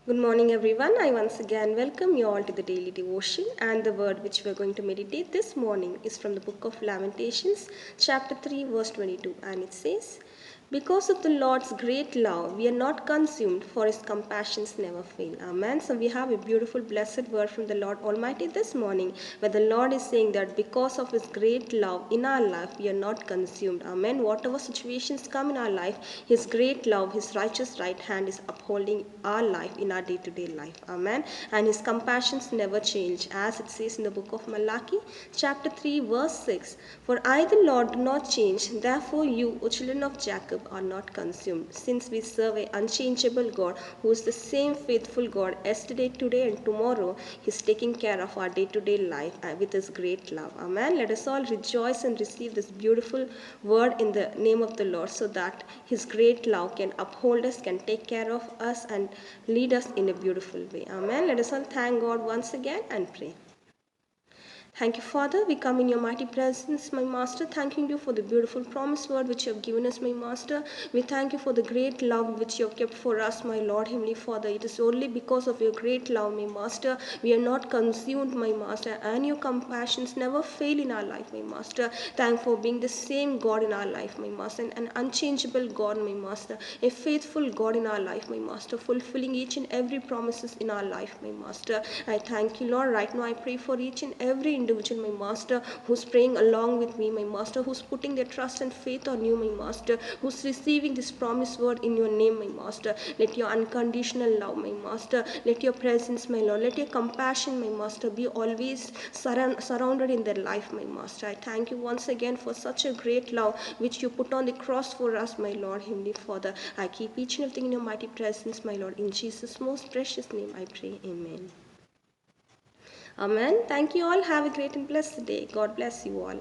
Good morning, everyone. I once again welcome you all to the daily devotion, and the word which we are going to meditate this morning is from the book of Lamentations, chapter 3, verse 22, and it says, "Because of the Lord's great love, we are not consumed, for his compassions never fail." Amen. So we have a beautiful, blessed word from the Lord Almighty this morning, where the Lord is saying that because of his great love in our life, we are not consumed. Amen. Whatever situations come in our life, his great love, his righteous right hand is upholding our life in our day-to-day life. Amen. And his compassions never change, as it says in the book of Malachi, chapter 3, verse 6. "For I, the Lord, do not change. Therefore you, O children of Jacob, are not consumed." Since we serve an unchangeable God, who is the same faithful God yesterday, today, and tomorrow, he's taking care of our day-to-day life with his great love. Amen. Let us all rejoice and receive this beautiful word in the name of the Lord, so that his great love can uphold us, can take care of us, and lead us in a beautiful way. Amen. Let us all thank God once again and pray. Thank you, Father. We come in your mighty presence, my Master, thanking you for the beautiful promise word which you have given us, my Master. We thank you for the great love which you have kept for us, my Lord, Heavenly Father. It is only because of your great love, my Master, we are not consumed, my Master, and your compassions never fail in our life, my Master. Thank for being the same God in our life, my Master, and an unchangeable God, my Master, a faithful God in our life, my Master, fulfilling each and every promises in our life, my Master. I thank you, Lord. Right now I pray for each and every individual, my Master, who's praying along with me, my Master, who's putting their trust and faith on you, my Master, who's receiving this promised word in your name, my Master. Let your unconditional love, my Master, let your presence, my Lord, let your compassion, my Master, be always surrounded in their life, my Master. I thank you once again for such a great love which you put on the cross for us, my Lord, Heavenly Father. I keep each and everything in your mighty presence, my Lord. In Jesus' most precious name I pray. Amen. Amen. Thank you all. Have a great and blessed day. God bless you all.